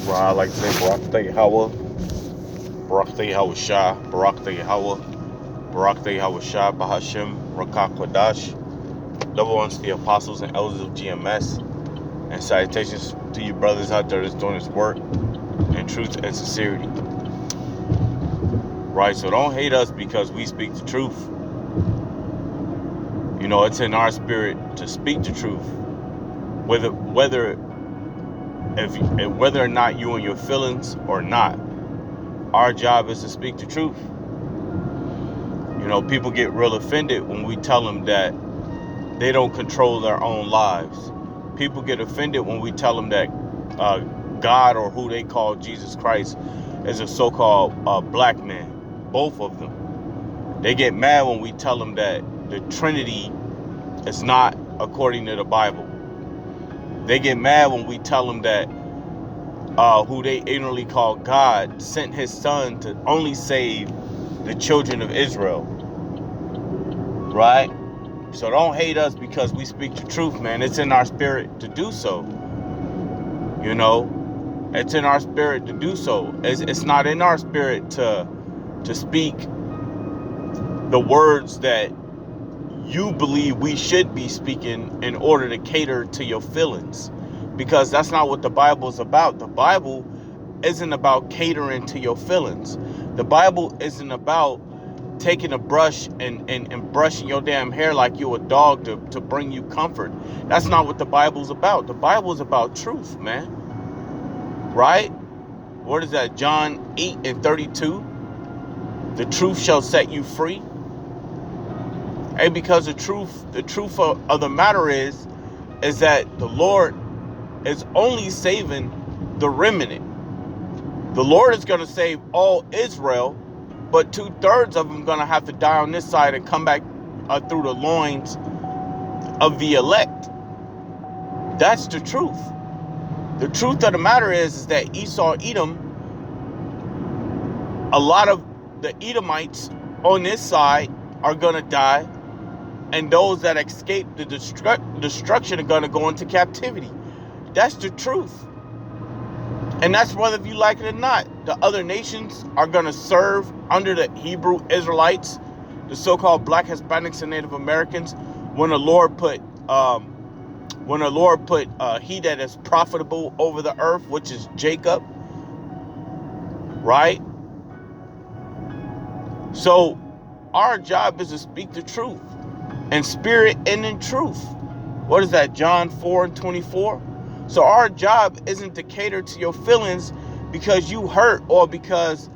Well, I like to say Barak Day Hawa, Barak Day Hawa Shah, Barak Day Hawa, Barak Day Hawa Shah, Bahashim, Rakak Kwadash. Double ones to the apostles and elders of GMS. And salutations to you brothers out there that's doing this work in truth and sincerity. Right? So don't hate us because we speak the truth. You know, it's in our spirit to speak the truth. Whether or not you and your feelings or not, our job is to speak the truth. You know, people get real offended when we tell them that they don't control their own lives. People get offended when we tell them that God, or who they call Jesus Christ, is a so-called black man. Both of them. They get mad when we tell them that the Trinity is not according to the Bible. They get mad when we tell them that who they ignorantly call God sent his son to only save the children of Israel. Right? So don't hate us because we speak the truth, man. It's in our spirit to do so. You know, it's in our spirit to do so. It's not in our spirit to speak the words that you believe we should be speaking in order to cater to your feelings. Because that's not what the Bible is about. The Bible isn't about catering to your feelings. The Bible isn't about taking a brush and brushing your damn hair like you're a dog to bring you comfort. That's not what the Bible's about. The Bible is about truth, man. Right? What is that? John 8:32. The truth shall set you free. And because the truth of the matter is that the Lord is only saving the remnant. The Lord is going to save all Israel, but 2/3 of them are going to have to die on this side and come back through the loins of the elect. That's the truth. The truth of the matter is that Esau, Edom, a lot of the Edomites on this side are going to die, and those that escape the destruction are going to go into captivity. That's the truth. And that's whether you like it or not. The other nations are going to serve under the Hebrew Israelites, the so-called Black Hispanics and Native Americans, when the Lord put he that is profitable over the earth, which is Jacob. Right? So our job is to speak the truth in spirit and in truth. What is that? John 4:24. So our job isn't to cater to your feelings because you hurt, or because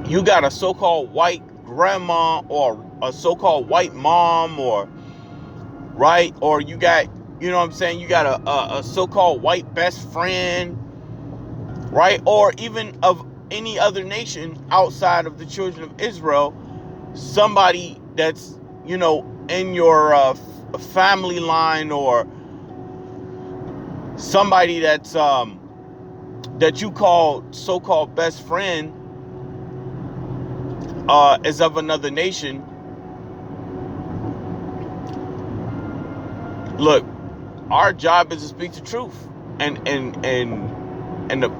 you got a so-called white grandma or a so-called white mom, or right, or you got, you know what I'm saying, you got a so-called white best friend, right, or even of any other nation outside of the children of Israel, somebody that's, you know, in your family line, or somebody that's that you call so-called best friend is of another nation. Look, our job is to speak the truth, and the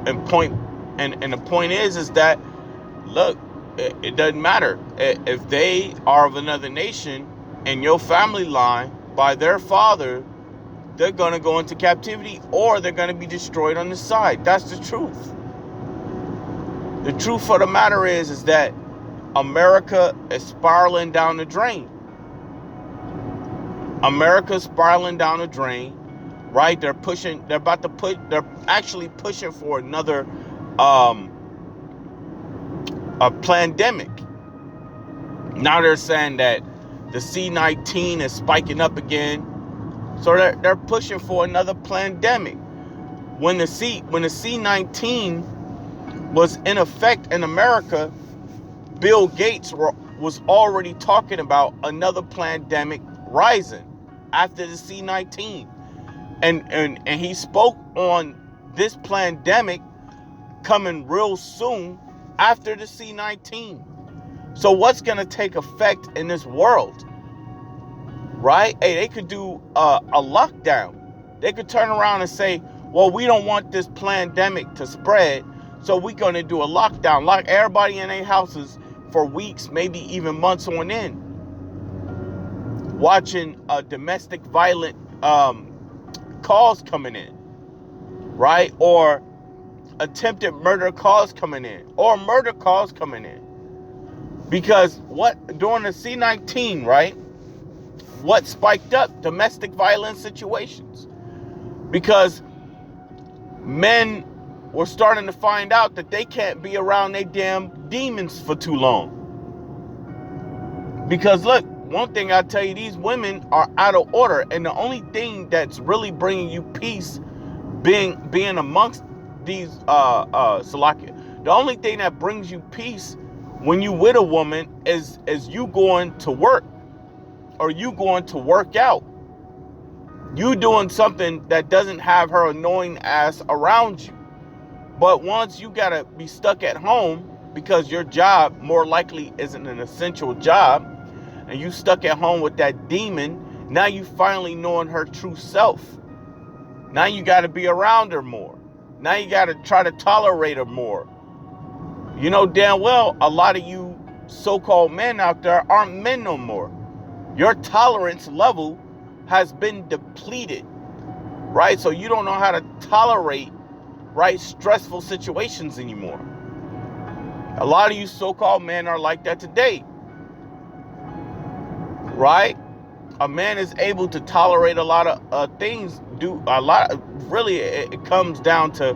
point is that, look, it doesn't matter if they are of another nation and your family line by their father, they're going to go into captivity, or they're going to be destroyed on the side. That's the truth. The truth of the matter is that America is spiraling down the drain. America's spiraling down the drain, right? They're actually pushing for another a pandemic. Now they're saying that the C-19 is spiking up again. So they're pushing for another pandemic. When the C-19 was in effect in America, Bill Gates was already talking about another pandemic rising after the C-19. And he spoke on this pandemic coming real soon after the C-19. So what's going to take effect in this world? Right? Hey, they could do a lockdown. They could turn around and say, Well, we don't want this pandemic to spread, so we're going to do a lockdown. Lock everybody in their houses for weeks, maybe even months on end. Watching domestic violent calls coming in, right? Or attempted murder calls coming in, or murder calls coming in. Because during the C-19, right? What spiked up? Domestic violence situations. Because men were starting to find out that they can't be around their damn demons for too long. Because look, one thing I'll tell you, these women are out of order. And the only thing that's really bringing you peace being amongst these, Salakia, the only thing that brings you peace when you with a woman is you going to work, or you going to work out. You doing something that doesn't have her annoying ass around you. But once you gotta be stuck at home because your job more likely isn't an essential job, and you stuck at home with that demon, now you finally knowing her true self. Now you gotta be around her more. Now you gotta try to tolerate her more. You know damn well a lot of you so-called men out there aren't men no more. Your tolerance level has been depleted, right? So you don't know how to tolerate, right, stressful situations anymore. A lot of you so-called men are like that today, right? A man is able to tolerate a lot of things. Really, it comes down to,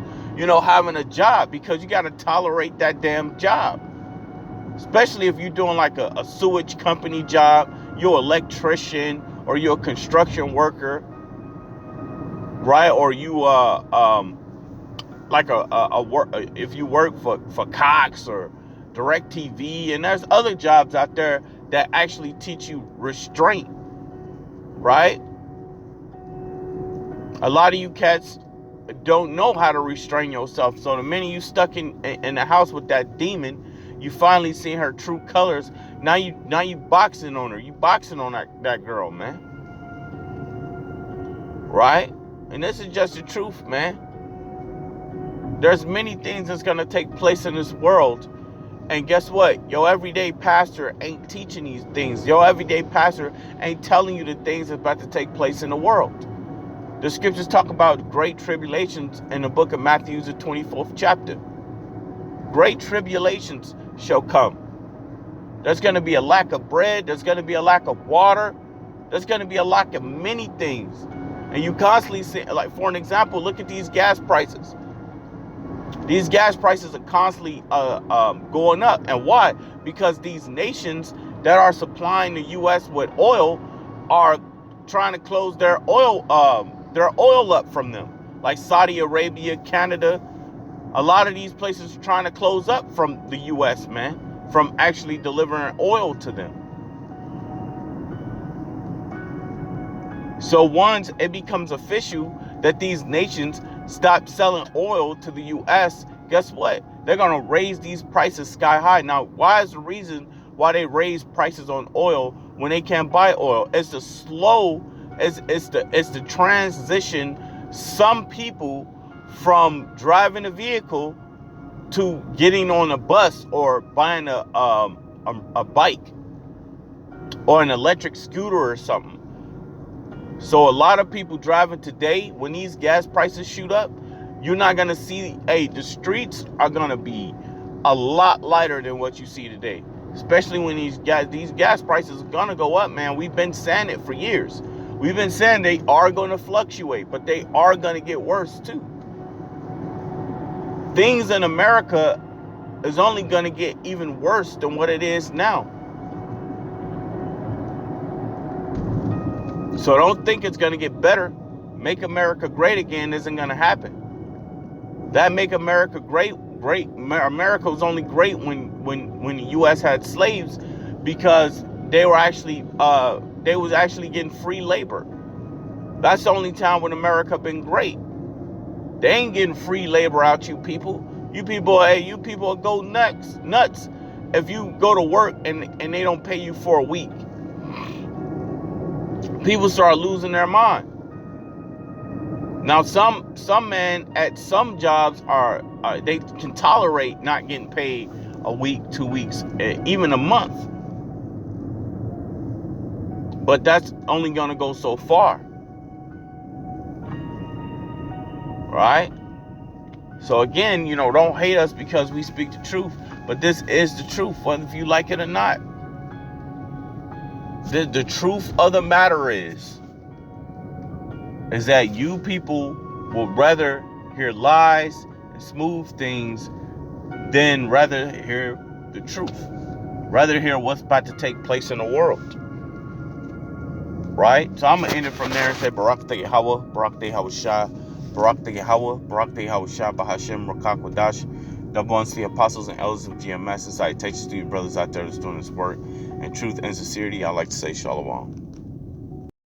having a job, because you got to tolerate that damn job. Especially if you're doing like a sewage company job, you're an electrician, or you're a construction worker, right? Or you if you work for Cox or DirecTV, and there's other jobs out there that actually teach you restraint, right? A lot of you cats don't know how to restrain yourself. So the minute you stuck in the house with that demon, you finally seen her true colors. Now you boxing on her. You boxing on that girl, man. Right? And this is just the truth, man. There's many things that's going to take place in this world. And guess what? Your everyday pastor ain't teaching these things. Your everyday pastor ain't telling you the things that's about to take place in the world. The scriptures talk about great tribulations in the book of Matthew, the 24th chapter. Great tribulations shall come. There's going to be a lack of bread. There's going to be a lack of water. There's going to be a lack of many things. And you constantly see, like for an example, look at these gas prices. These gas prices are constantly going up. And why? Because these nations that are supplying the U.S. with oil are trying to close their oil up from them. Like Saudi Arabia, Canada. A lot of these places are trying to close up from the U.S., man, from actually delivering oil to them. So once it becomes official that these nations stop selling oil to the U.S., guess what? They're going to raise these prices sky high. Now, why is the reason why they raise prices on oil when they can't buy oil? It's the transition some people from driving a vehicle to getting on a bus or buying a bike or an electric scooter or something. So a lot of people driving today, when these gas prices shoot up, you're not going to see, the streets are going to be a lot lighter than what you see today. Especially when these gas prices are going to go up, man. We've been saying it for years. We've been saying they are going to fluctuate, but they are going to get worse too. Things in America is only going to get even worse than what it is now. So don't think it's going to get better. Make America great again isn't going to happen. That make America great. America was only great when the U.S. had slaves, because they was actually getting free labor. That's the only time when America been great. They ain't getting free labor out, you people. You people go nuts if you go to work and they don't pay you for a week. People start losing their mind. Now, some men at some jobs are they can tolerate not getting paid a week, 2 weeks, even a month. But that's only going to go so far. Right? So again, don't hate us because we speak the truth. But this is the truth, whether if you like it or not. The truth of the matter is that you people will rather hear lies and smooth things than rather hear the truth. Rather hear what's about to take place in the world. Right? So I'm going to end it from there and say Barak Te Yahweh, Barak Te Hawashah, Barak Te Yahweh, Barak Te Hawashah, Bahashem, Rakak Wadash. Double unto the apostles and elders of GMS. Salutations to you brothers out there that's doing this work in truth and sincerity. I like to say shalom.